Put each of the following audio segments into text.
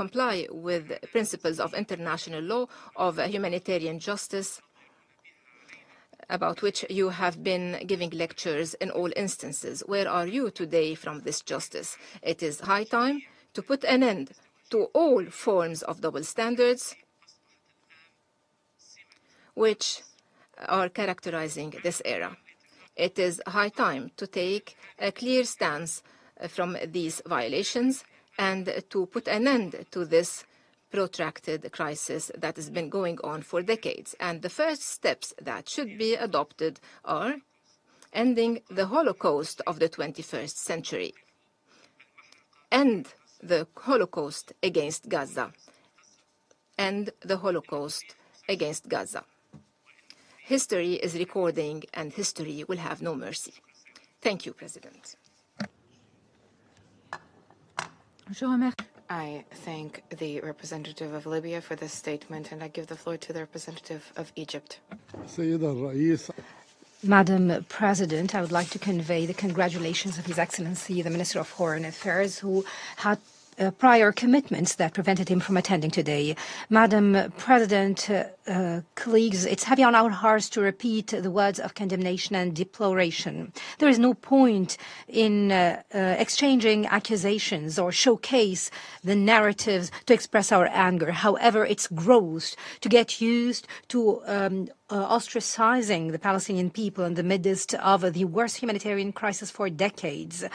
comply with principles of international law, of humanitarian justice, about which you have been giving lectures in all instances. Where are you today from this justice? It is high time to put an end to all forms of double standards which are characterizing this era. It is high time to take a clear stance from these violations and to put an end to this protracted crisis that has been going on for decades. And the first steps that should be adopted are ending the Holocaust of the 21st century, end the Holocaust against Gaza, end the Holocaust against Gaza. History is recording, and history will have no mercy. Thank you, President. I thank the representative of Libya for this statement, and I give the floor to the representative of Egypt. Madam President, I would like to convey the congratulations of His Excellency, the Minister of Foreign Affairs, who had prior commitments that prevented him from attending today. Madam President, colleagues, it's heavy on our hearts to repeat the words of condemnation and deploration. There is no point in exchanging accusations or showcase the narratives to express our anger. However, it's gross to get used to ostracizing the Palestinian people in the midst of the worst humanitarian crisis for decades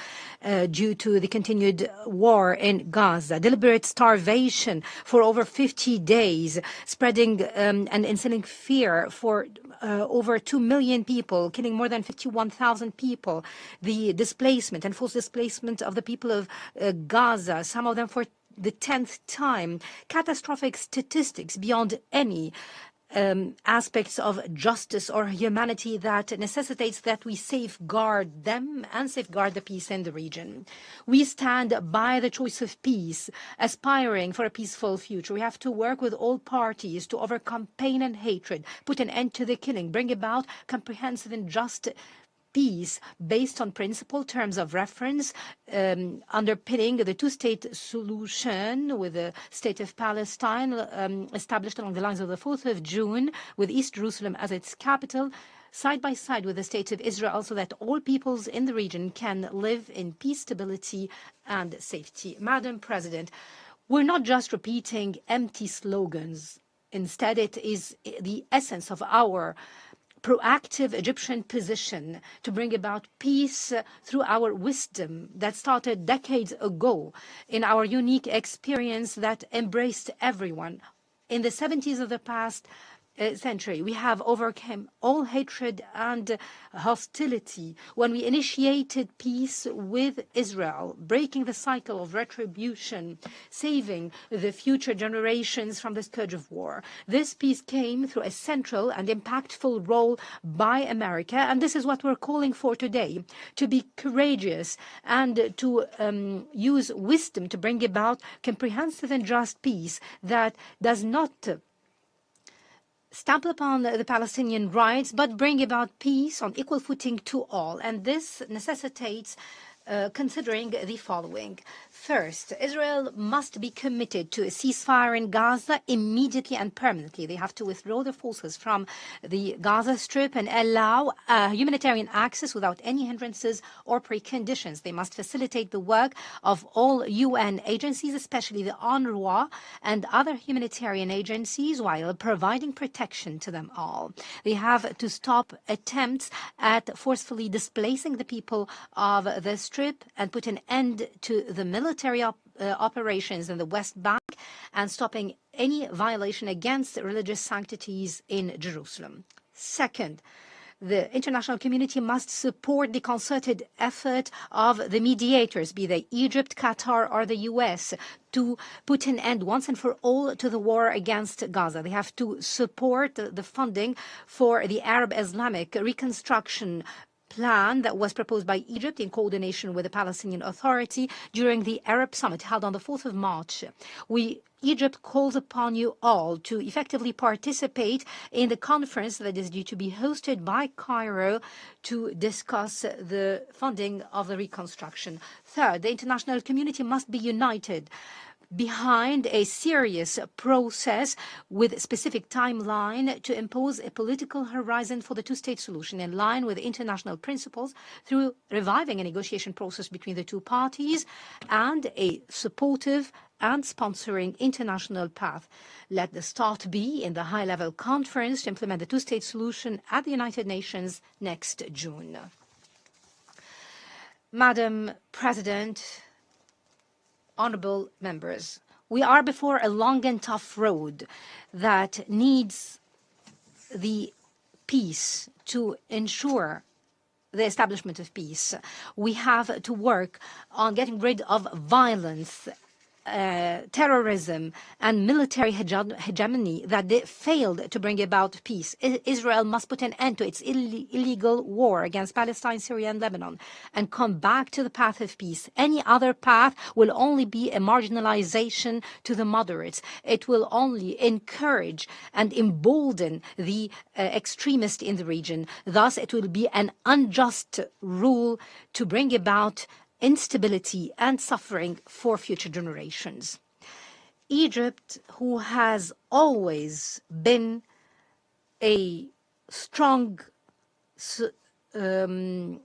due to the continued war in Gaza, deliberate starvation for over 50 days, spreading and instilling fear for over 2 million people, killing more than 51,000 people, the displacement and forced displacement of the people of Gaza, some of them for the 10th time, catastrophic statistics beyond any aspects of justice or humanity that necessitates that we safeguard them and safeguard the peace in the region. We stand by the choice of peace, aspiring for a peaceful future. We have to work with all parties to overcome pain and hatred, put an end to the killing, bring about comprehensive and just peace based on principle, terms of reference, underpinning the two-state solution with the state of Palestine established along the lines of the 4th of June with East Jerusalem as its capital, side by side with the state of Israel, so that all peoples in the region can live in peace, stability, and safety. Madam President, we're not just repeating empty slogans. Instead, it is the essence of our proactive Egyptian position to bring about peace through our wisdom that started decades ago in our unique experience that embraced everyone. In the 70s of the past century, we have overcome all hatred and hostility when we initiated peace with Israel, breaking the cycle of retribution, saving the future generations from the scourge of war. This peace came through a central and impactful role by America, and this is what we're calling for today, to be courageous and to use wisdom to bring about comprehensive and just peace that does not stamp upon the Palestinian rights, but bring about peace on equal footing to all. And this necessitates considering the following. First, Israel must be committed to a ceasefire in Gaza immediately and permanently. They have to withdraw the forces from the Gaza Strip and allow humanitarian access without any hindrances or preconditions. They must facilitate the work of all UN agencies, especially the UNRWA and other humanitarian agencies, while providing protection to them all. They have to stop attempts at forcefully displacing the people of the Strip and put an end to the military operations in the West Bank and stopping any violation against religious sanctities in Jerusalem. Second, the international community must support the concerted effort of the mediators, be they Egypt, Qatar, or the US, to put an end once and for all to the war against Gaza. They have to support the funding for the Arab Islamic reconstruction plan that was proposed by Egypt in coordination with the Palestinian Authority during the Arab Summit held on the 4th of March. Egypt calls upon you all to effectively participate in the conference that is due to be hosted by Cairo to discuss the funding of the reconstruction. Third, the international community must be united behind a serious process with a specific timeline to impose a political horizon for the two-state solution in line with international principles through reviving a negotiation process between the two parties and a supportive and sponsoring international path. Let the start be in the high-level conference to implement the two-state solution at the United Nations next June. Madam President, honorable members, we are before a long and tough road that needs the peace to ensure the establishment of peace. We have to work on getting rid of violence, terrorism and military hegemony that they failed to bring about peace. Israel must put an end to its illegal war against Palestine, Syria and Lebanon and come back to the path of peace. Any other path will only be a marginalization to the moderates. It will only encourage and embolden the extremists in the region. Thus, it will be an unjust rule to bring about instability and suffering for future generations. Egypt, who has always been a strong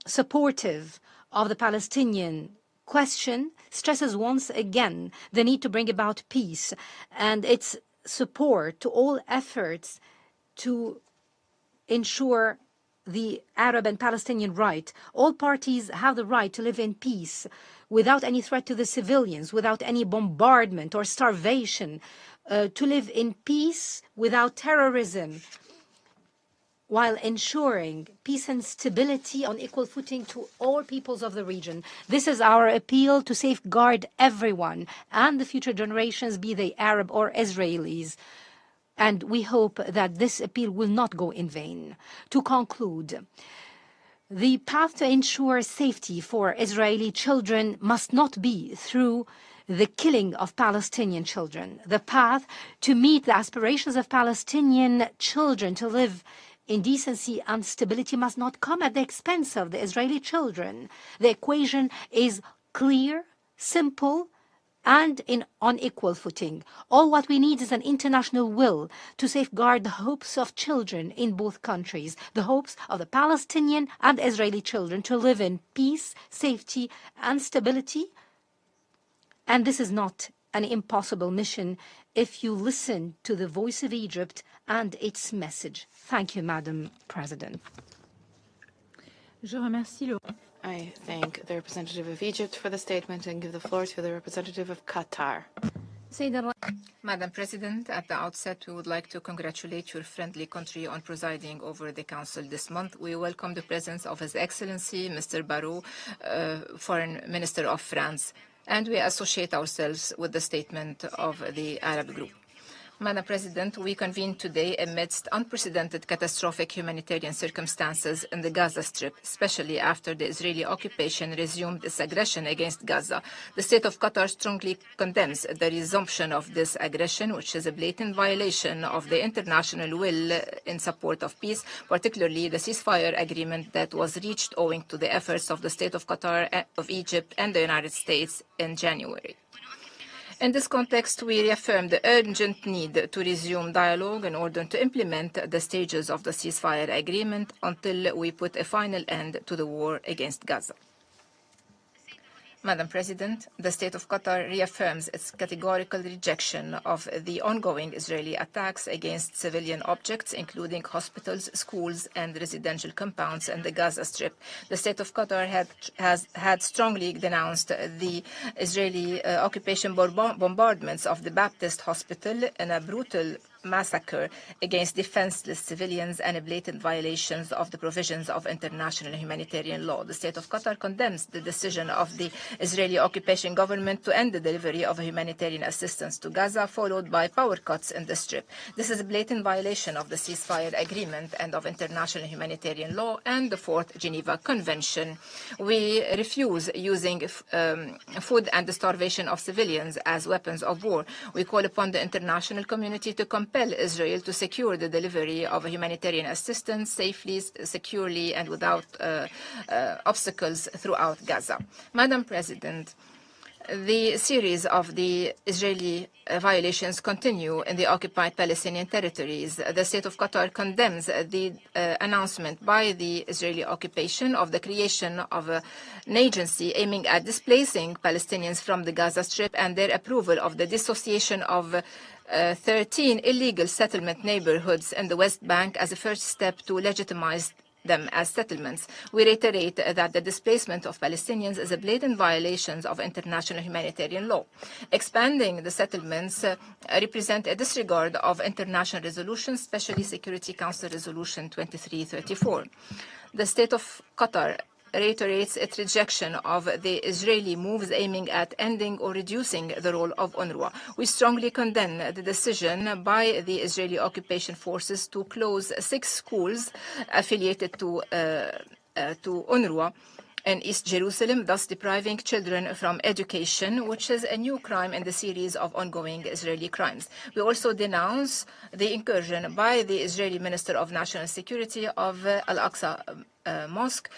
supportive of the Palestinian question, stresses once again the need to bring about peace and its support to all efforts to ensure the Arab and Palestinian right. All parties have the right to live in peace without any threat to the civilians, without any bombardment or starvation, to live in peace without terrorism, while ensuring peace and stability on equal footing to all peoples of the region. This is our appeal to safeguard everyone and the future generations, be they Arab or Israelis. And we hope that this appeal will not go in vain. To conclude, the path to ensure safety for Israeli children must not be through the killing of Palestinian children. The path to meet the aspirations of Palestinian children to live in decency and stability must not come at the expense of the Israeli children. The equation is clear, simple, and on equal footing. All what we need is an international will to safeguard the hopes of children in both countries, the hopes of the Palestinian and Israeli children to live in peace, safety, and stability. And this is not an impossible mission if you listen to the voice of Egypt and its message. Thank you, Madam President. I thank the representative of Egypt for the statement and give the floor to the representative of Qatar. Madam President, at the outset, we would like to congratulate your friendly country on presiding over the Council this month. We welcome the presence of His Excellency, Mr. Barrot, Foreign Minister of France, and we associate ourselves with the statement of the Arab group. Madam President, we convene today amidst unprecedented catastrophic humanitarian circumstances in the Gaza Strip, especially after the Israeli occupation resumed its aggression against Gaza. The State of Qatar strongly condemns the resumption of this aggression, which is a blatant violation of the international will in support of peace, particularly the ceasefire agreement that was reached owing to the efforts of the State of Qatar, of Egypt, and the United States in January. In this context, we reaffirm the urgent need to resume dialogue in order to implement the stages of the ceasefire agreement until we put a final end to the war against Gaza. Madam President, the State of Qatar reaffirms its categorical rejection of the ongoing Israeli attacks against civilian objects, including hospitals, schools, and residential compounds in the Gaza Strip. The State of Qatar had strongly denounced the Israeli occupation bombardments of the Baptist Hospital in a brutal massacre against defenseless civilians and blatant violations of the provisions of international humanitarian law. The State of Qatar condemns the decision of the Israeli occupation government to end the delivery of humanitarian assistance to Gaza, followed by power cuts in the Strip. This is a blatant violation of the ceasefire agreement and of international humanitarian law and the Fourth Geneva Convention. We refuse using food and the starvation of civilians as weapons of war. We call upon the international community to compel Israel to secure the delivery of humanitarian assistance safely, securely, and without obstacles throughout Gaza. Madam President, The series of the Israeli violations continue in the occupied Palestinian territories. The state of Qatar condemns the announcement by the Israeli occupation of the creation of an agency aiming at displacing Palestinians from the Gaza Strip and their approval of the dissociation of 13 illegal settlement neighborhoods in the West Bank as a first step to legitimize them as settlements. We reiterate that the displacement of Palestinians is a blatant violation of international humanitarian law. Expanding the settlements represent a disregard of international resolutions, especially Security Council Resolution 2334. The state of Qatar reiterates its rejection of the Israeli moves aiming at ending or reducing the role of UNRWA. We strongly condemn the decision by the Israeli occupation forces to close 6 schools affiliated to UNRWA in East Jerusalem, thus depriving children from education, which is a new crime in the series of ongoing Israeli crimes. We also denounce the incursion by the Israeli Minister of National Security of Al-Aqsa Mosque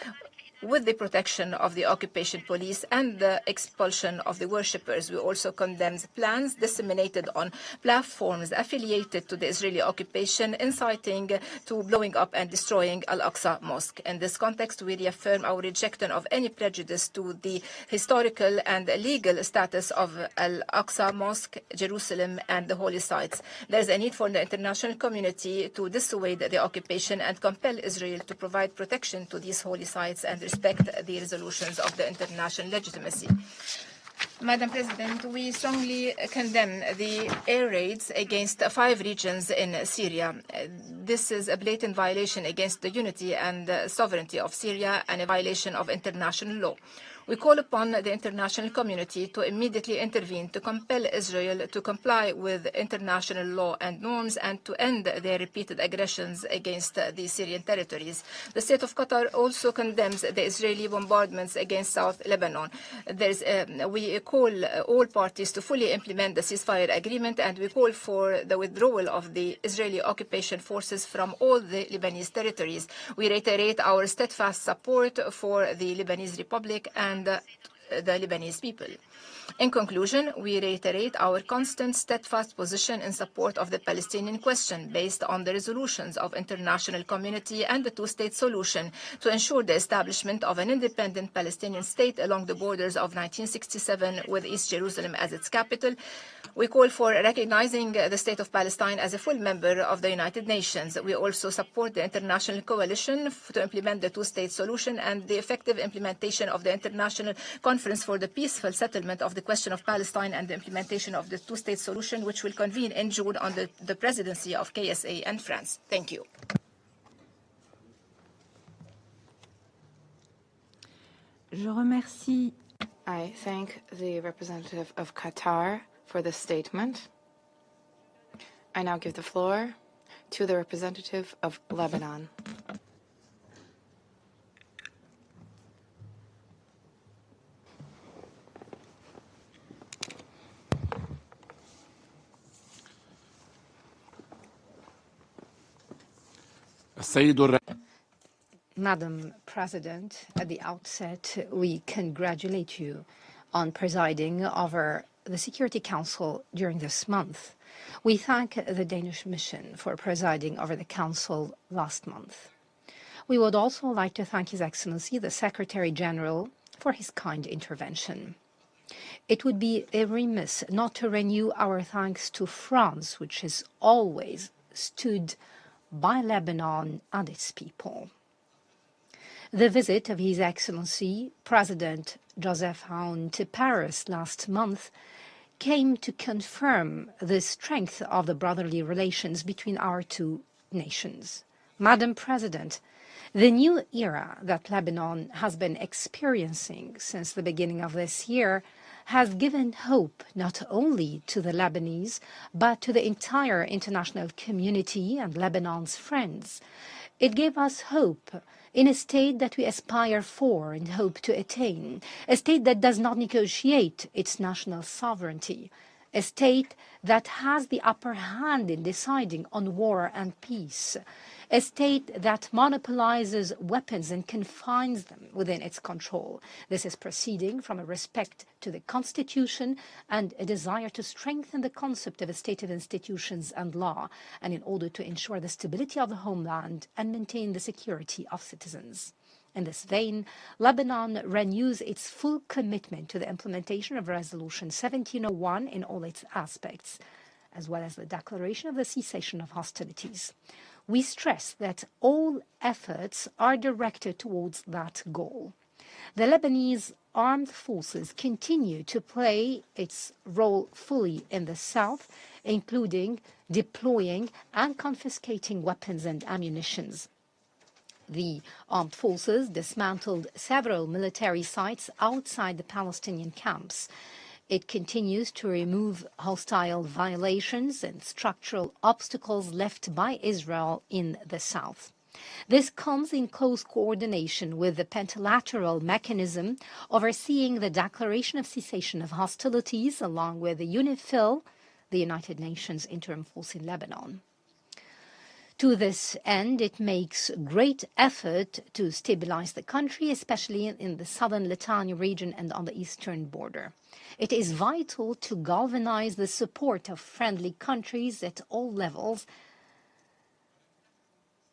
with the protection of the occupation police and the expulsion of the worshippers. We also condemn plans disseminated on platforms affiliated to the Israeli occupation, inciting to blowing up and destroying Al-Aqsa Mosque. In this context, we reaffirm our rejection of any prejudice to the historical and legal status of Al-Aqsa Mosque, Jerusalem, and the holy sites. There is a need for the international community to dissuade the occupation and compel Israel to provide protection to these holy sites and respect the resolutions of the international legitimacy. Madam President, we strongly condemn the air raids against 5 regions in Syria. This is a blatant violation against the unity and sovereignty of Syria and a violation of international law. We call upon the international community to immediately intervene to compel Israel to comply with international law and norms and to end their repeated aggressions against the Syrian territories. The state of Qatar also condemns the Israeli bombardments against South Lebanon. We call all parties to fully implement the ceasefire agreement, and we call for the withdrawal of the Israeli occupation forces from all the Lebanese territories. We reiterate our steadfast support for the Lebanese Republic and the Lebanese people. In conclusion, we reiterate our constant, steadfast position in support of the Palestinian question based on the resolutions of international community and the two-state solution to ensure the establishment of an independent Palestinian state along the borders of 1967 with East Jerusalem as its capital. We call for recognizing the State of Palestine as a full member of the United Nations. We also support the international coalition to implement the two-state solution and the effective implementation of the International Conference for the Peaceful Settlement of the Question of Palestine and the implementation of the two-state solution, which will convene in June under the presidency of KSA and France. Thank you. I thank the representative of Qatar for the statement. I now give the floor to the representative of Lebanon. Madam President, at the outset, we congratulate you on presiding over the Security Council during this month. We thank the Danish mission for presiding over the Council last month. We would also like to thank His Excellency, the Secretary General, for his kind intervention. It would be remiss not to renew our thanks to France, which has always stood by Lebanon and its people. The visit of His Excellency, President Joseph Aoun, to Paris last month came to confirm the strength of the brotherly relations between our two nations. Madam President, the new era that Lebanon has been experiencing since the beginning of this year has given hope not only to the Lebanese, but to the entire international community and Lebanon's friends. It gave us hope in a state that we aspire for and hope to attain, a state that does not negotiate its national sovereignty, a state that has the upper hand in deciding on war and peace, a state that monopolizes weapons and confines them within its control. This is proceeding from a respect to the Constitution and a desire to strengthen the concept of a state of institutions and law, and in order to ensure the stability of the homeland and maintain the security of citizens. In this vein, Lebanon renews its full commitment to the implementation of Resolution 1701 in all its aspects, as well as the declaration of the cessation of hostilities. We stress that all efforts are directed towards that goal. The Lebanese armed forces continue to play its role fully in the south, including deploying and confiscating weapons and ammunition. The armed forces dismantled several military sites outside the Palestinian camps. It continues to remove hostile violations and structural obstacles left by Israel in the south. This comes in close coordination with the pentalateral mechanism overseeing the declaration of cessation of hostilities, along with the UNIFIL, the United Nations Interim Force in Lebanon. To this end, it makes great effort to stabilize the country, especially in the southern Litani region and on the eastern border. It is vital to galvanize the support of friendly countries at all levels.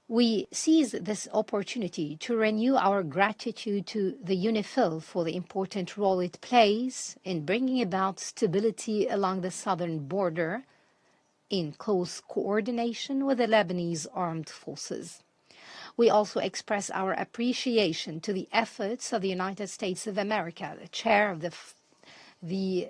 We seize this opportunity to renew our gratitude to the UNIFIL for the important role it plays in bringing about stability along the southern border, in close coordination with the Lebanese armed forces. We also express our appreciation to the efforts of the United States of America, the chair of the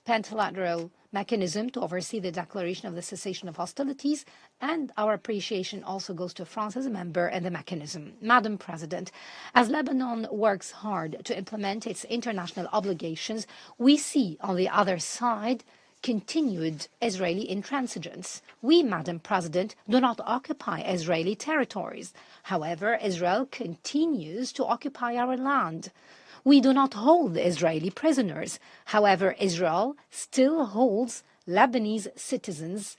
pentalateral mechanism to oversee the declaration of the cessation of hostilities, and our appreciation also goes to France as a member and the mechanism. Madam President, as Lebanon works hard to implement its international obligations, we see on the other side continued Israeli intransigence. We, Madam President, do not occupy Israeli territories. However, Israel continues to occupy our land. We do not hold Israeli prisoners. However, Israel still holds Lebanese citizens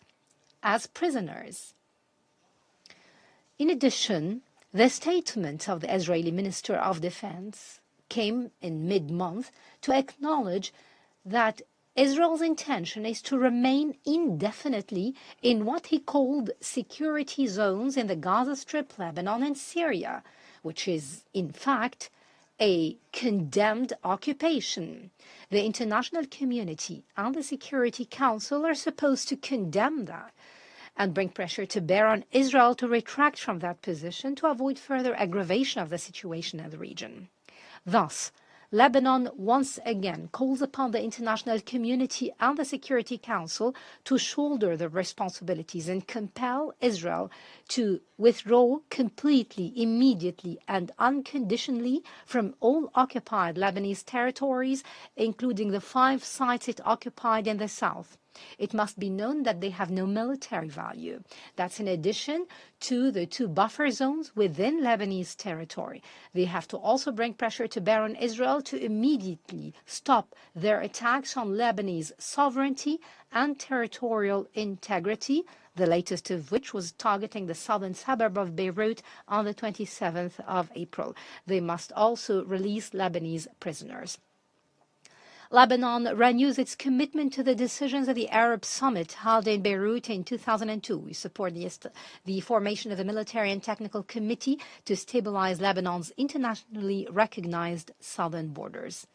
as prisoners. In addition, the statement of the Israeli Minister of Defense came in mid-month to acknowledge that Israel's intention is to remain indefinitely in what he called security zones in the Gaza Strip, Lebanon, and Syria, which is, in fact, a condemned occupation. The international community and the Security Council are supposed to condemn that and bring pressure to bear on Israel to retract from that position to avoid further aggravation of the situation in the region. Thus, Lebanon once again calls upon the international community and the Security Council to shoulder the responsibilities and compel Israel to withdraw completely, immediately, and unconditionally from all occupied Lebanese territories, including the 5 sites it occupied in the south. It must be known that they have no military value. That's in addition to the 2 buffer zones within Lebanese territory. They have to also bring pressure to bear on Israel to immediately stop their attacks on Lebanese sovereignty and territorial integrity, the latest of which was targeting the southern suburb of Beirut on the 27th of April. They must also release Lebanese prisoners. Lebanon renews its commitment to the decisions of the Arab Summit held in Beirut in 2002. We support the formation of a military and technical committee to stabilize Lebanon's internationally recognized southern borders.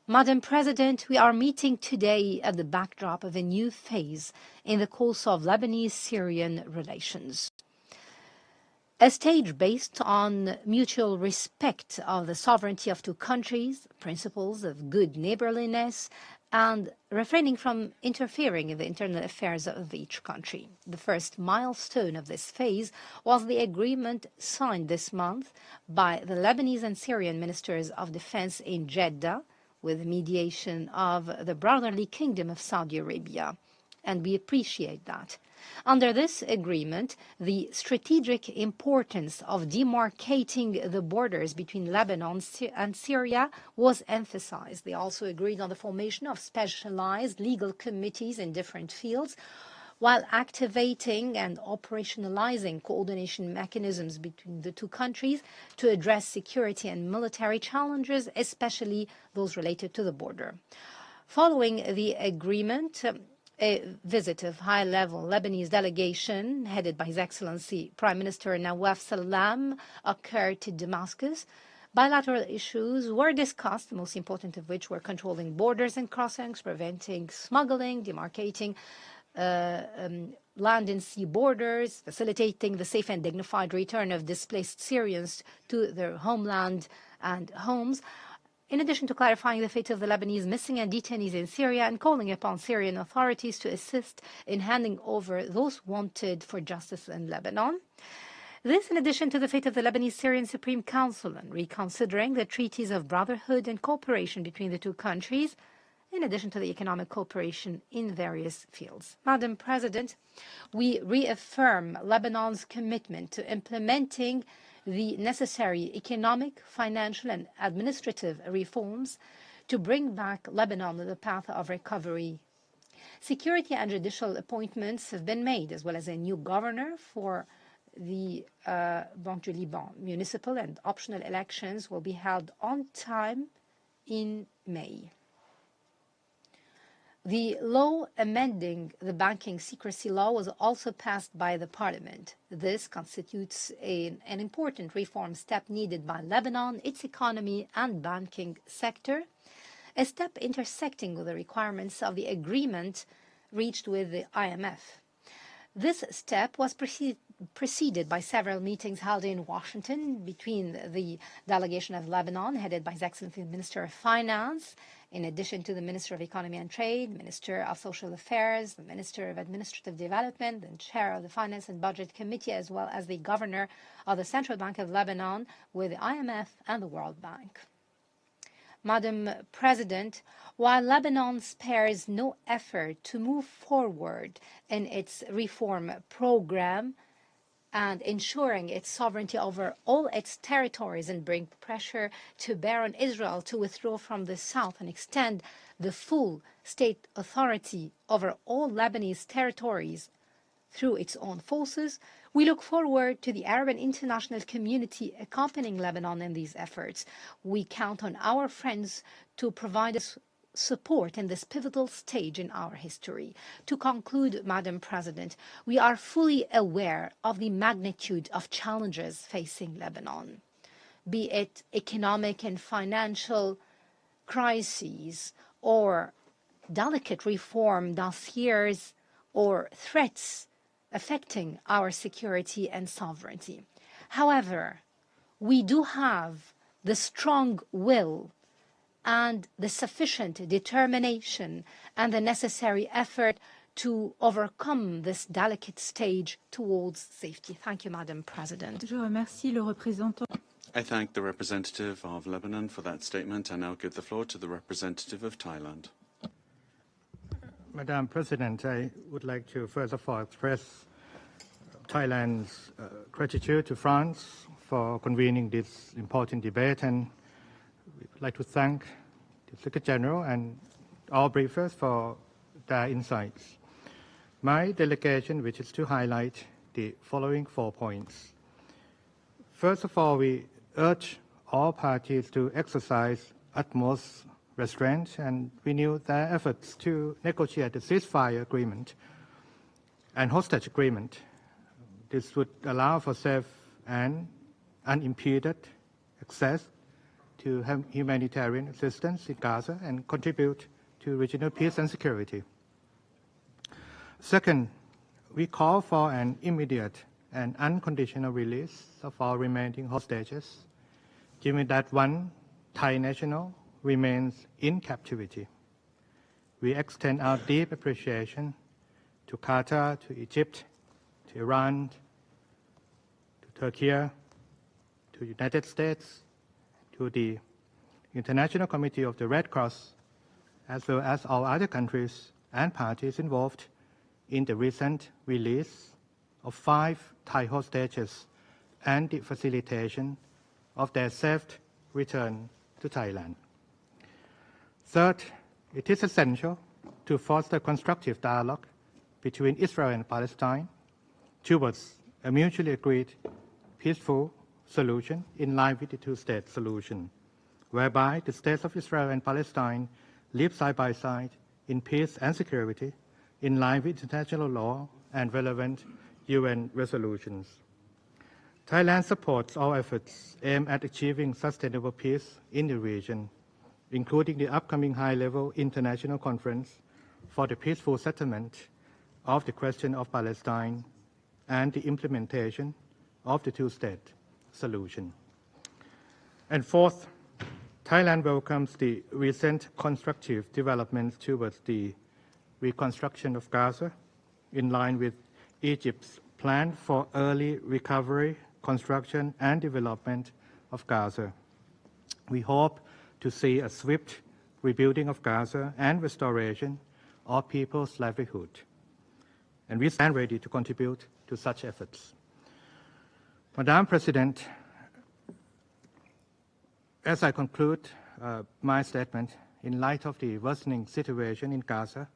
Madam President, we are meeting today at the backdrop of a new phase in the course of Lebanese-Syrian relations. A stage based on mutual respect of the sovereignty of 2 countries, principles of good neighborliness, and refraining from interfering in the internal affairs of each country. The first milestone of this phase was the agreement signed this month by the Lebanese and Syrian Ministers of Defense in Jeddah, with the mediation of the brotherly Kingdom of Saudi Arabia, and we appreciate that. Under this agreement, the strategic importance of demarcating the borders between Lebanon and Syria was emphasized. They also agreed on the formation of specialized legal committees in different fields, while activating and operationalizing coordination mechanisms between the two countries to address security and military challenges, especially those related to the border. Following the agreement, a visit of high-level Lebanese delegation headed by His Excellency Prime Minister Nawaf Salam occurred to Damascus. Bilateral issues were discussed, the most important of which were controlling borders and crossings, preventing smuggling, demarcating land and sea borders, facilitating the safe and dignified return of displaced Syrians to their homeland and homes, in addition to clarifying the fate of the Lebanese missing and detainees in Syria and calling upon Syrian authorities to assist in handing over those wanted for justice in Lebanon. This in addition to the fate of the Lebanese Syrian Supreme Council and reconsidering the treaties of brotherhood and cooperation between the two countries, in addition to the economic cooperation in various fields. Madam President, we reaffirm Lebanon's commitment to implementing the necessary economic, financial, and administrative reforms to bring back Lebanon on the path of recovery. Security and judicial appointments have been made, as well as a new governor for the Banque du Liban. Municipal and optional elections will be held on time in May. The law amending the banking secrecy law was also passed by the parliament. This constitutes an important reform step needed by Lebanon, its economy and banking sector, a step intersecting with the requirements of the agreement reached with the IMF. This step was preceded by several meetings held in Washington between the delegation of Lebanon, headed by His Excellency the Minister of Finance, in addition to the Minister of Economy and Trade, Minister of Social Affairs, the Minister of Administrative Development, and Chair of the Finance and Budget Committee, as well as the Governor of the Central Bank of Lebanon with the IMF and the World Bank. Madam President, while Lebanon spares no effort to move forward in its reform program and ensuring its sovereignty over all its territories and bring pressure to bear on Israel to withdraw from the south and extend the full state authority over all Lebanese territories through its own forces, we look forward to the Arab and international community accompanying Lebanon in these efforts. We count on our friends to provide us support in this pivotal stage in our history. To conclude, Madam President, we are fully aware of the magnitude of challenges facing Lebanon, be it economic and financial crises or delicate reform dossiers or threats affecting our security and sovereignty. However, we do have the strong will and the sufficient determination and the necessary effort to overcome this delicate stage towards safety. Thank you, Madam President. I thank the representative of Lebanon for that statement. I now give the floor to the representative of Thailand. Madam President, I would like to first of all express Thailand's gratitude to France for convening this important debate, and we'd like to thank the Secretary General and all briefers for their insights. My delegation wishes to highlight the following 4 points. First of all, we urge all parties to exercise utmost restraint and renew their efforts to negotiate the ceasefire agreement and hostage agreement. This would allow for safe and unimpeded access to humanitarian assistance in Gaza and contribute to regional peace and security. Second, we call for an immediate and unconditional release of all remaining hostages, given that one Thai national remains in captivity. We extend our deep appreciation to Qatar, to Egypt, to Iran, to Turkey, to the United States, to the International Committee of the Red Cross, as well as all other countries and parties involved in the recent release of 5 Thai hostages and the facilitation of their safe return to Thailand. Third, it is essential to foster constructive dialogue between Israel and Palestine towards a mutually agreed, peaceful solution in line with the two-state solution, whereby the states of Israel and Palestine live side by side in peace and security in line with international law and relevant UN resolutions. Thailand supports all efforts aimed at achieving sustainable peace in the region, including the upcoming high-level international conference for the peaceful settlement of the question of Palestine and the implementation of the two-state solution. And fourth, Thailand welcomes the recent constructive developments towards the reconstruction of Gaza in line with Egypt's plan for early recovery, construction, and development of Gaza. We hope to see a swift rebuilding of Gaza and restoration of people's livelihood. And we stand ready to contribute to such efforts. Madam President, as I conclude my statement, in light of the worsening situation in Gaza,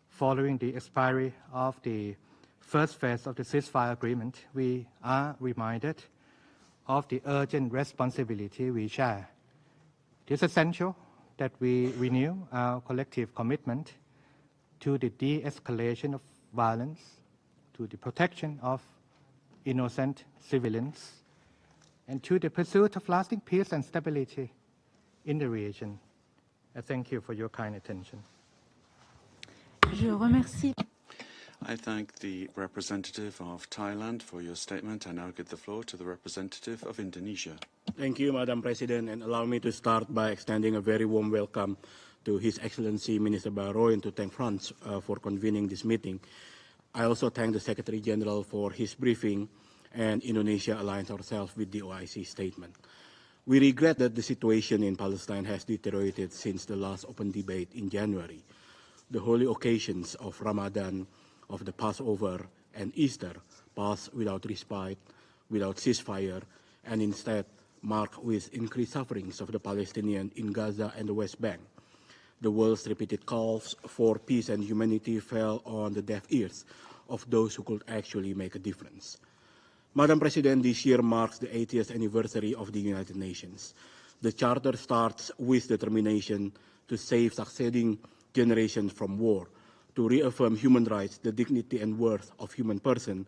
following the expiry of the first phase of the ceasefire agreement, we are reminded of the urgent responsibility we share. It is essential that we renew our collective commitment to the de-escalation of violence, to the protection of innocent civilians, and to the pursuit of lasting peace and stability in the region. I thank you for your kind attention. Je remercie. I thank the representative of Thailand for your statement. I now give the floor to the representative of Indonesia. Thank you, Madam President, and allow me to start by extending a very warm welcome to His Excellency Minister Barrois and to thank France for convening this meeting. I also thank the Secretary General for his briefing, and Indonesia aligns ourselves with the OIC statement. We regret that the situation in Palestine has deteriorated since the last open debate in January. The holy occasions of Ramadan, of the Passover and Easter passed without respite, without ceasefire, and instead marked with increased sufferings of the Palestinians in Gaza and the West Bank. The world's repeated calls for peace and humanity fell on the deaf ears of those who could actually make a difference. Madam President, this year marks the 80th anniversary of the United Nations. The Charter starts with determination to save succeeding generations from war, to reaffirm human rights, the dignity and worth of human person,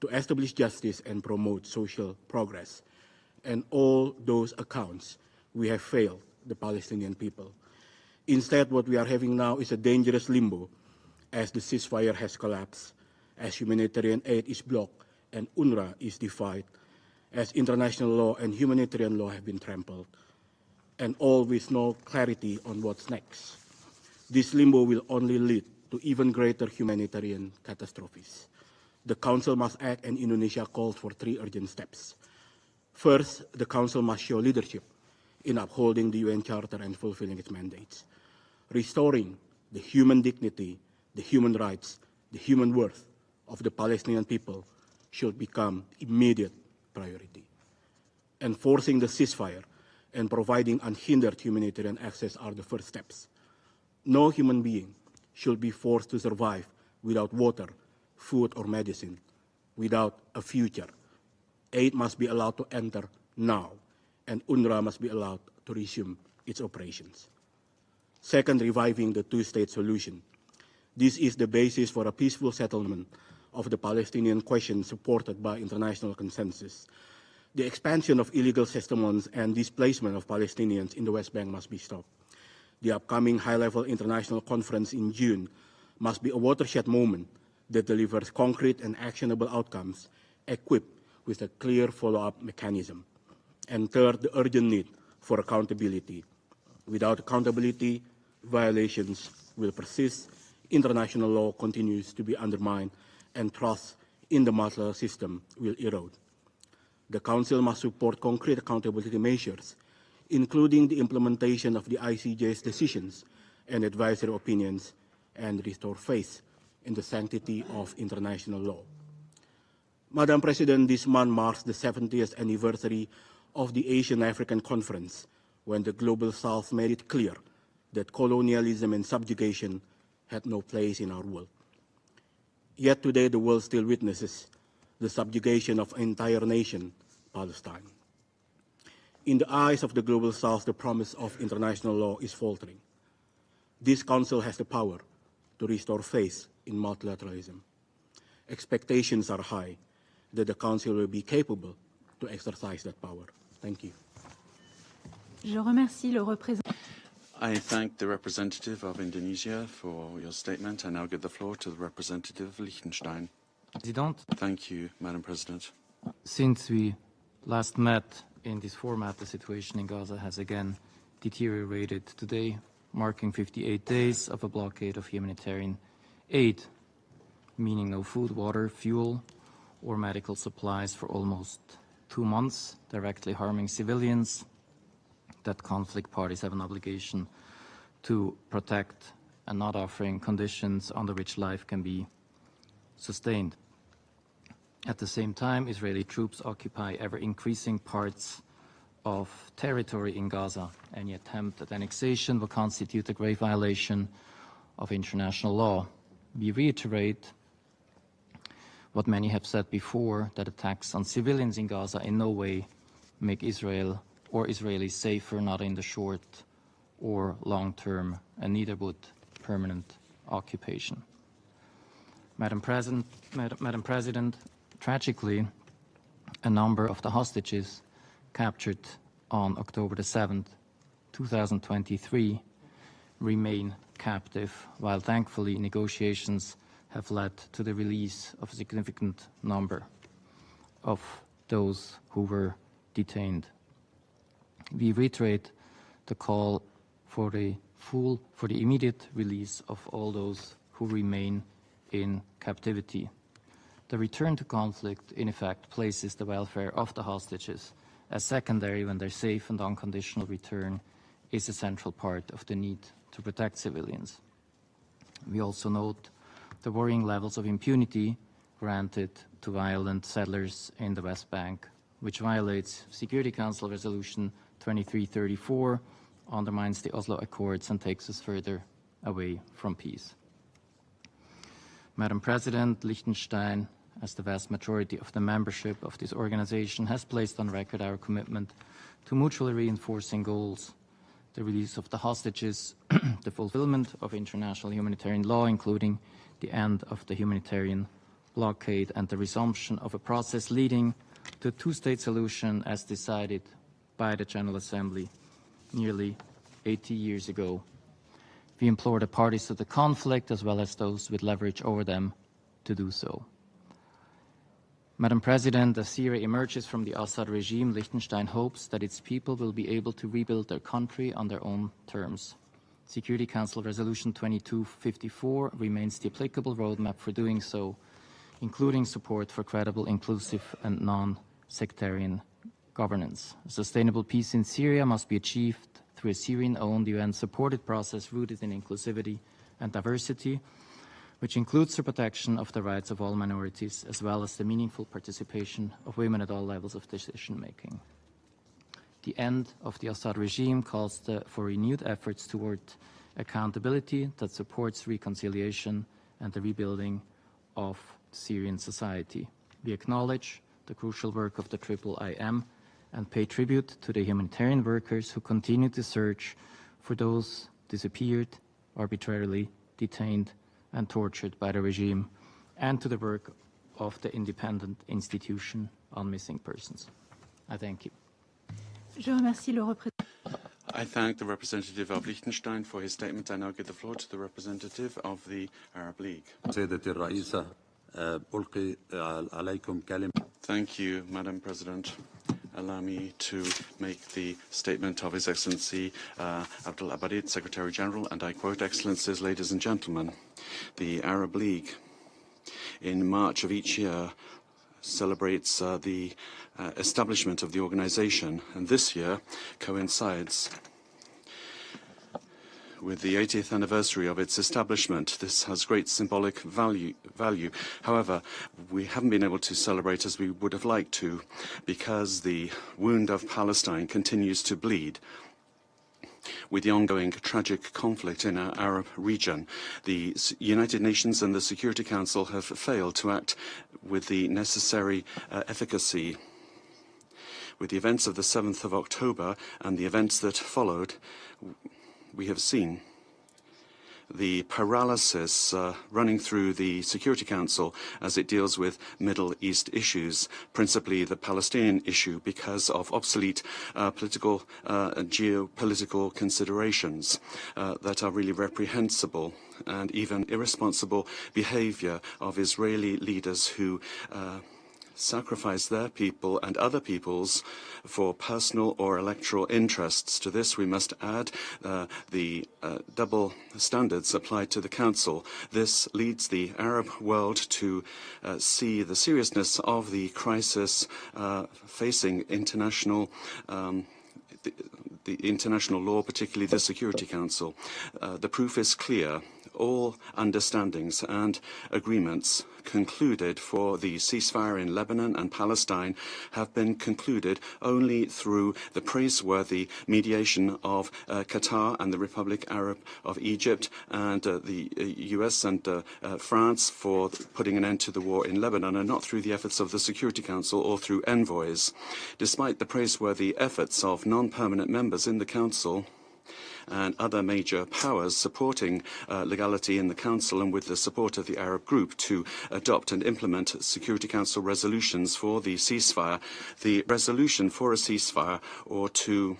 to establish justice and promote social progress. And all those accounts, we have failed the Palestinian people. Instead, what we are having now is a dangerous limbo, as the ceasefire has collapsed, as humanitarian aid is blocked and UNRWA is defied, as international law and humanitarian law have been trampled, and all with no clarity on what's next. This limbo will only lead to even greater humanitarian catastrophes. The Council must act, and Indonesia calls for 3 urgent steps. First, the Council must show leadership in upholding the UN Charter and fulfilling its mandates. Restoring the human dignity, the human rights, the human worth of the Palestinian people should become immediate priority. Enforcing the ceasefire and providing unhindered humanitarian access are the first steps. No human being should be forced to survive without water, food, or medicine, without a future. Aid must be allowed to enter now, and UNRWA must be allowed to resume its operations. Second, reviving the two-state solution. This is the basis for a peaceful settlement of the Palestinian question supported by international consensus. The expansion of illegal settlements and displacement of Palestinians in the West Bank must be stopped. The upcoming high-level international conference in June must be a watershed moment that delivers concrete and actionable outcomes equipped with a clear follow-up mechanism. And third, the urgent need for accountability. Without accountability, violations will persist, international law continues to be undermined, and trust in the multilateral system will erode. The Council must support concrete accountability measures, including the implementation of the ICJ's decisions and advisory opinions, and restore faith in the sanctity of international law. Madam President, this month marks the 70th anniversary of the Asian-African Conference, when the Global South made it clear that colonialism and subjugation had no place in our world. Yet today the world still witnesses the subjugation of an entire nation, Palestine. In the eyes of the Global South, the promise of international law is faltering. This Council has the power to restore faith in multilateralism. Expectations are high that the Council will be capable to exercise that power. Thank you. Je remercie le représentant. I thank the representative of Indonesia for your statement. I now give the floor to the representative of Liechtenstein. Thank you, Madam President. Since we last met in this format, the situation in Gaza has again deteriorated today, marking 58 days of a blockade of humanitarian aid, meaning no food, water, fuel, or medical supplies for almost 2 months, directly harming civilians that conflict parties have an obligation to protect and not offering conditions under which life can be sustained. At the same time, Israeli troops occupy ever-increasing parts of territory in Gaza. Any attempt at annexation will constitute a grave violation of international law. We reiterate what many have said before, that attacks on civilians in Gaza in no way make Israel or Israelis safer, not in the short or long term, and neither would permanent occupation. Madam President, tragically, a number of the hostages captured on October the 7th, 2023, remain captive, while thankfully negotiations have led to the release of a significant number of those who were detained. We reiterate the call for the immediate release of all those who remain in captivity. The return to conflict, in effect, places the welfare of the hostages as secondary when their safe and unconditional return is a central part of the need to protect civilians. We also note the worrying levels of impunity granted to violent settlers in the West Bank, which violates Security Council Resolution 2334, undermines the Oslo Accords, and takes us further away from peace. Madam President, Liechtenstein, as the vast majority of the membership of this organization, has placed on record our commitment to mutually reinforcing goals: the release of the hostages, the fulfillment of international humanitarian law, including the end of the humanitarian blockade, and the resumption of a process leading to a two-state solution as decided by the General Assembly nearly 80 years ago. We implore the parties to the conflict, as well as those with leverage over them, to do so. Madam President, as Syria emerges from the Assad regime, Liechtenstein hopes that its people will be able to rebuild their country on their own terms. Security Council Resolution 2254 remains the applicable roadmap for doing so, including support for credible, inclusive, and non-sectarian governance. A sustainable peace in Syria must be achieved through a Syrian-owned, UN-supported process rooted in inclusivity and diversity, which includes the protection of the rights of all minorities, as well as the meaningful participation of women at all levels of decision-making. The end of the Assad regime calls for renewed efforts toward accountability that supports reconciliation and the rebuilding of Syrian society. We acknowledge the crucial work of the IIIM and pay tribute to the humanitarian workers who continue to search for those disappeared, arbitrarily detained, and tortured by the regime, and to the work of the Independent Institution on Missing Persons. I thank you. I thank the representative of Liechtenstein for his statement. I now give the floor to the representative of the Arab League. Thank you, Madam President. Allow me to make the statement of His Excellency Abdul Abadid, Secretary General, and I quote, "Excellencies, ladies and gentlemen, the Arab League in March of each year celebrates the establishment of the organization, and this year coincides with the 80th anniversary of its establishment. This has great symbolic value. However, we haven't been able to celebrate as we would have liked to, because the wound of Palestine continues to bleed. With the ongoing tragic conflict in our Arab region, the United Nations and the Security Council have failed to act with the necessary efficacy. With the events of the 7th of October and the events that followed, we have seen the paralysis running through the Security Council as it deals with Middle East issues, principally the Palestinian issue, because of obsolete political and geopolitical considerations that are really reprehensible, and even irresponsible behavior of Israeli leaders who sacrifice their people and other peoples for personal or electoral interests. To this, we must add the double standards applied to the Council. This leads the Arab world to see the seriousness of the crisis facing international the international law, particularly the Security Council. The proof is clear. All understandings and agreements concluded for the ceasefire in Lebanon and Palestine have been concluded only through the praiseworthy mediation of Qatar and the Republic Arab of Egypt and the US and France for putting an end to the war in Lebanon, and not through the efforts of the Security Council or through envoys. Despite the praiseworthy efforts of non-permanent members in the Council and other major powers supporting legality in the Council, and with the support of the Arab group to adopt and implement Security Council resolutions for the ceasefire, the resolution for a ceasefire or to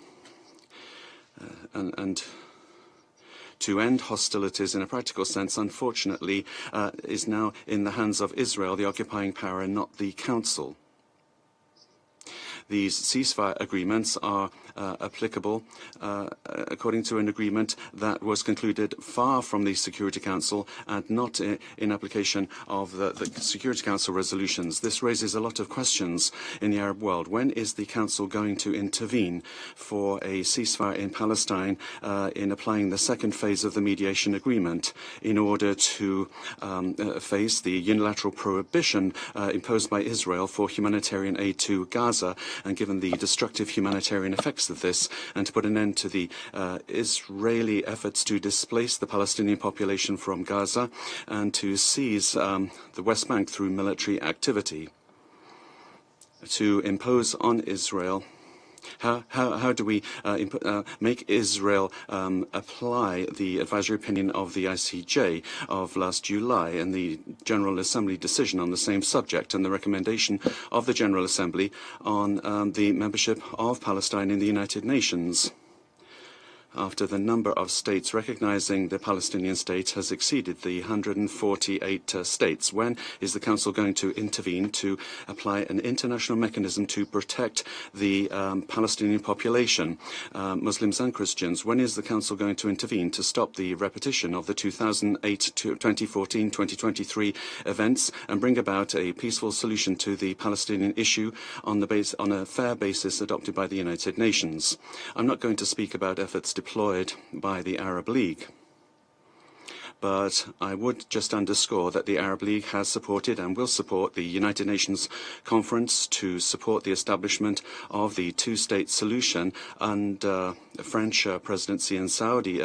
to end hostilities in a practical sense, unfortunately, is now in the hands of Israel, the occupying power, and not the Council. These ceasefire agreements are applicable according to an agreement that was concluded far from the Security Council and not in application of the Security Council resolutions. This raises a lot of questions in the Arab world. When is the Council going to intervene for a ceasefire in Palestine in applying the second phase of the mediation agreement in order to face the unilateral prohibition imposed by Israel for humanitarian aid to Gaza, and given the destructive humanitarian effects of this, and to put an end to the Israeli efforts to displace the Palestinian population from Gaza and to seize the West Bank through military activity, to impose on Israel. How do we make Israel apply the advisory opinion of the ICJ of last July and the General Assembly decision on the same subject, and the recommendation of the General Assembly on the membership of Palestine in the United Nations? After the number of states recognizing the Palestinian state has exceeded the 148 states, when is the Council going to intervene to apply an international mechanism to protect the Palestinian population, Muslims and Christians? When is the Council going to intervene to stop the repetition of the 2008 to 2014, 2023 events and bring about a peaceful solution to the Palestinian issue on a fair basis adopted by the United Nations? I'm not going to speak about efforts deployed by the Arab League, but I would just underscore that the Arab League has supported and will support the United Nations Conference to support the establishment of the two-state solution under French presidency and Saudi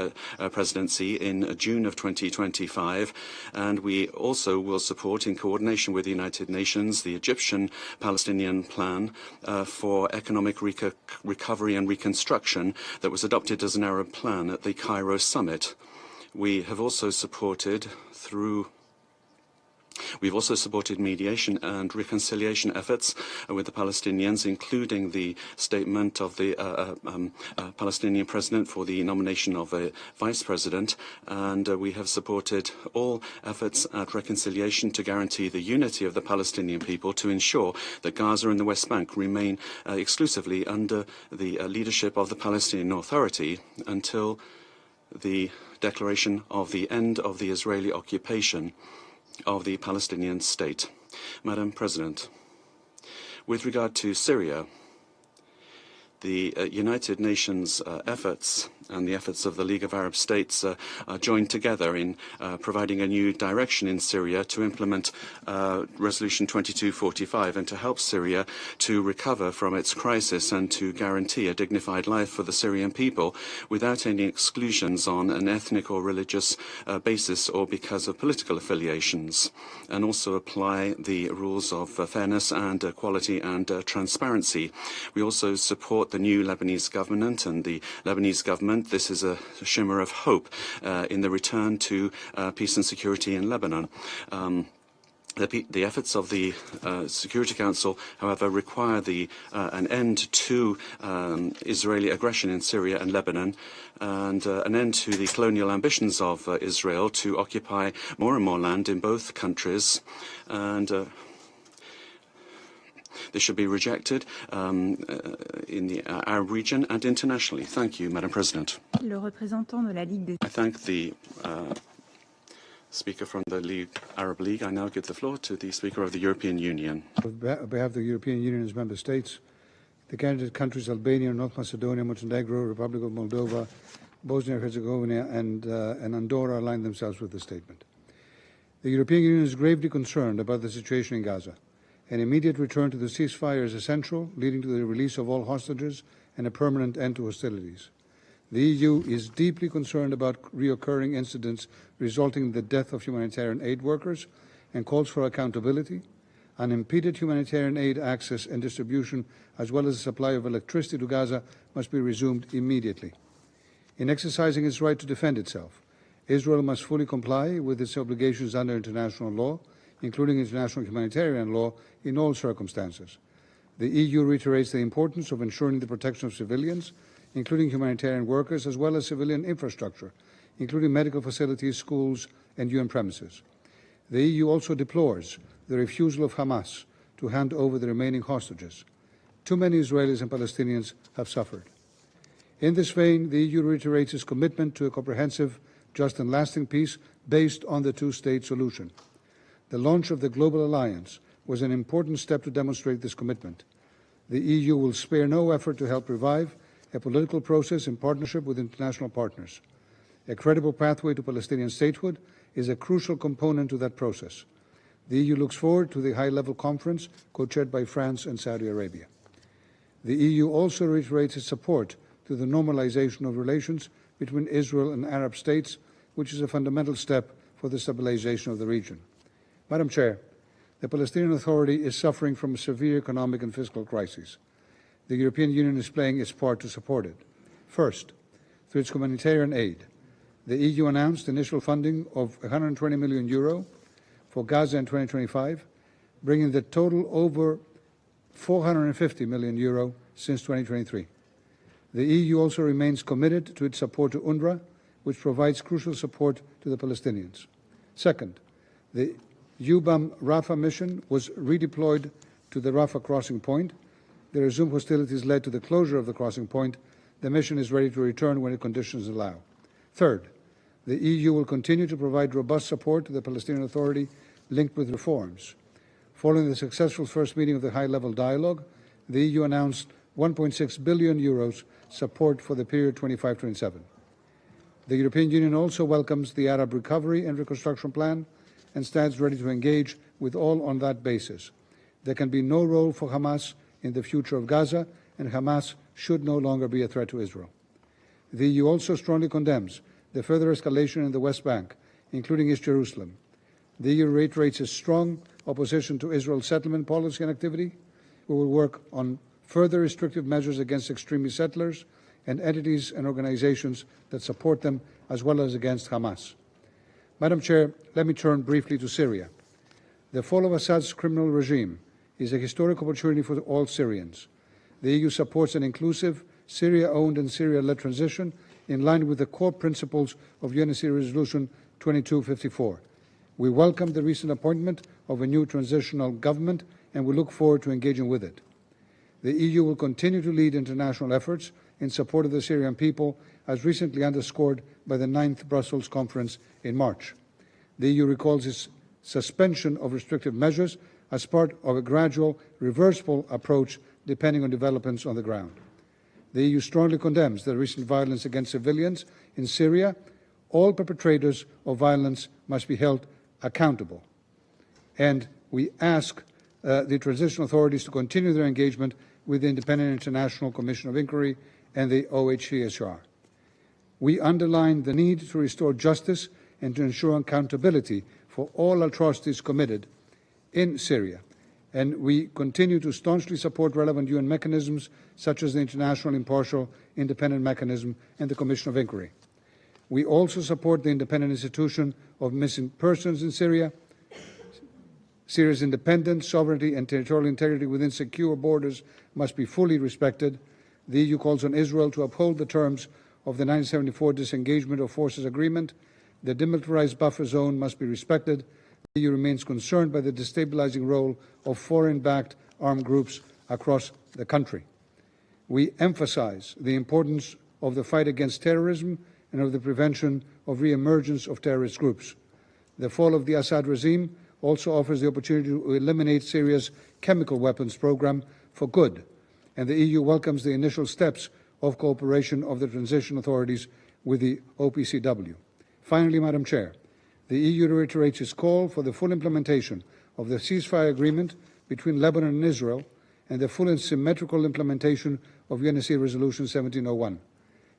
presidency in June of 2025. And we also will support, in coordination with the United Nations, the Egyptian-Palestinian plan for economic recovery and reconstruction that was adopted as an Arab plan at the Cairo summit. We have also supported mediation and reconciliation efforts with the Palestinians, including the statement of the Palestinian president for the nomination of a vice president. And we have supported all efforts at reconciliation to guarantee the unity of the Palestinian people, to ensure that Gaza and the West Bank remain exclusively under the leadership of the Palestinian Authority until the declaration of the end of the Israeli occupation of the Palestinian state. Madam President, with regard to Syria, the United Nations efforts and the efforts of the League of Arab States are joined together in providing a new direction in Syria to implement Resolution 2245 and to help Syria to recover from its crisis and to guarantee a dignified life for the Syrian people without any exclusions on an ethnic or religious basis or because of political affiliations, and also apply the rules of fairness and equality and transparency. We also support the new Lebanese government and the Lebanese government. This is a shimmer of hope in the return to peace and security in Lebanon. The efforts of the Security Council, however, require an end to Israeli aggression in Syria and Lebanon, and an end to the colonial ambitions of Israel to occupy more and more land in both countries. And this should be rejected in the Arab region and internationally. Thank you, Madam President. I thank the Speaker from the Arab League. I now give the floor to the Speaker of the European Union. On behalf of the European Union and its member states, the candidate countries Albania, North Macedonia, Montenegro, Republic of Moldova, Bosnia and Herzegovina, and Andorra aligned themselves with the statement. The European Union is gravely concerned about the situation in Gaza. An immediate return to the ceasefire is essential, leading to the release of all hostages and a permanent end to hostilities. The EU is deeply concerned about reoccurring incidents resulting in the death of humanitarian aid workers and calls for accountability. Unimpeded humanitarian aid access and distribution, as well as the supply of electricity to Gaza, must be resumed immediately. In exercising its right to defend itself, Israel must fully comply with its obligations under international law, including international humanitarian law, in all circumstances. The EU reiterates the importance of ensuring the protection of civilians, including humanitarian workers, as well as civilian infrastructure, including medical facilities, schools, and UN premises. The EU also deplores the refusal of Hamas to hand over the remaining hostages. Too many Israelis and Palestinians have suffered. In this vein, the EU reiterates its commitment to a comprehensive, just and lasting peace based on the two-state solution. The launch of the Global Alliance was an important step to demonstrate this commitment. The EU will spare no effort to help revive a political process in partnership with international partners. A credible pathway to Palestinian statehood is a crucial component to that process. The EU looks forward to the high-level conference co-chaired by France and Saudi Arabia. The EU also reiterates its support to the normalization of relations between Israel and Arab states, which is a fundamental step for the stabilization of the region. Madam Chair, the Palestinian Authority is suffering from a severe economic and fiscal crisis. The European Union is playing its part to support it. First, through its humanitarian aid, the EU announced initial funding of €120 million for Gaza in 2025, bringing the total over €450 million since 2023. The EU also remains committed to its support to UNRWA, which provides crucial support to the Palestinians. Second, the UBAM Rafah mission was redeployed to the Rafah crossing point. The resumed hostilities led to the closure of the crossing point. The mission is ready to return when the conditions allow. Third, the EU will continue to provide robust support to the Palestinian Authority linked with reforms. Following the successful first meeting of the high-level dialogue, the EU announced €1.6 billion support for the period 25-27. The European Union also welcomes the Arab Recovery and Reconstruction Plan and stands ready to engage with all on that basis. There can be no role for Hamas in the future of Gaza, and Hamas should no longer be a threat to Israel. The EU also strongly condemns the further escalation in the West Bank, including East Jerusalem. The EU reiterates its strong opposition to Israel's settlement policy and activity. We will work on further restrictive measures against extremist settlers and entities and organizations that support them, as well as against Hamas. Madam Chair, let me turn briefly to Syria. The fall of Assad's criminal regime is a historic opportunity for all Syrians. The EU supports an inclusive, Syria-owned and Syria-led transition in line with the core principles of UNSC Resolution 2254. We welcome the recent appointment of a new transitional government and we look forward to engaging with it. The EU will continue to lead international efforts in support of the Syrian people, as recently underscored by the 9th Brussels Conference in March. The EU recalls its suspension of restrictive measures as part of a gradual, reversible approach depending on developments on the ground. The EU strongly condemns the recent violence against civilians in Syria. All perpetrators of violence must be held accountable. And we ask the transitional authorities to continue their engagement with the Independent International Commission of Inquiry and the OHCHR. We underline the need to restore justice and to ensure accountability for all atrocities committed in Syria. And we continue to staunchly support relevant UN mechanisms such as the International Impartial Independent Mechanism and the Commission of Inquiry. We also support the independent institution of missing persons in Syria. Syria's independence, sovereignty and territorial integrity within secure borders must be fully respected. The EU calls on Israel to uphold the terms of the 1974 Disengagement of Forces Agreement. The demilitarized buffer zone must be respected. The EU remains concerned by the destabilizing role of foreign-backed armed groups across the country. We emphasize the importance of the fight against terrorism and of the prevention of re-emergence of terrorist groups. The fall of the Assad regime also offers the opportunity to eliminate Syria's chemical weapons program for good, and the EU welcomes the initial steps of cooperation of the transition authorities with the OPCW. Finally, Madam Chair, the EU reiterates its call for the full implementation of the ceasefire agreement between Lebanon and Israel and the full and symmetrical implementation of UNSC Resolution 1701.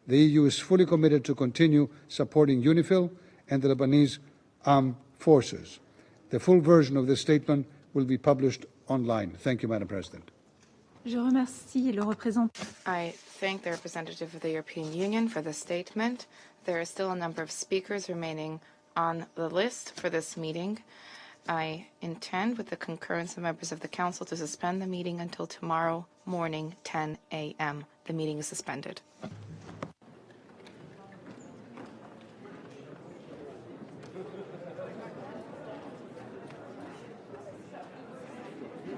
The EU is fully committed to continue supporting UNIFIL and the Lebanese armed forces. The full version of this statement will be published online. Thank you, Madam President. I thank the representative of the European Union for the statement. There are still a number of speakers remaining on the list for this meeting. I intend, with the concurrence of members of the Council, to suspend the meeting until tomorrow morning, 10 a.m. The meeting is suspended.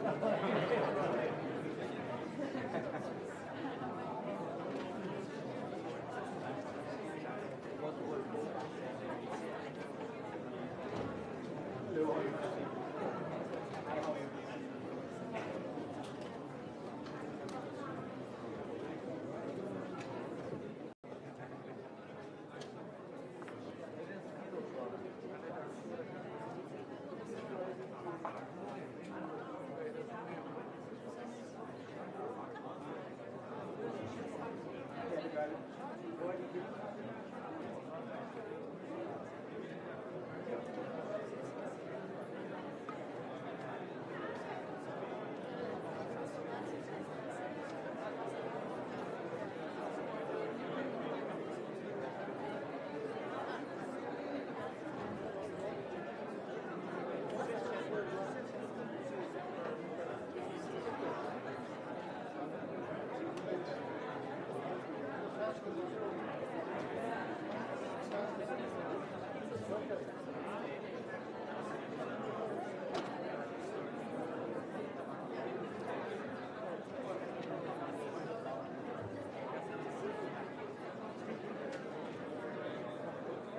Thank you.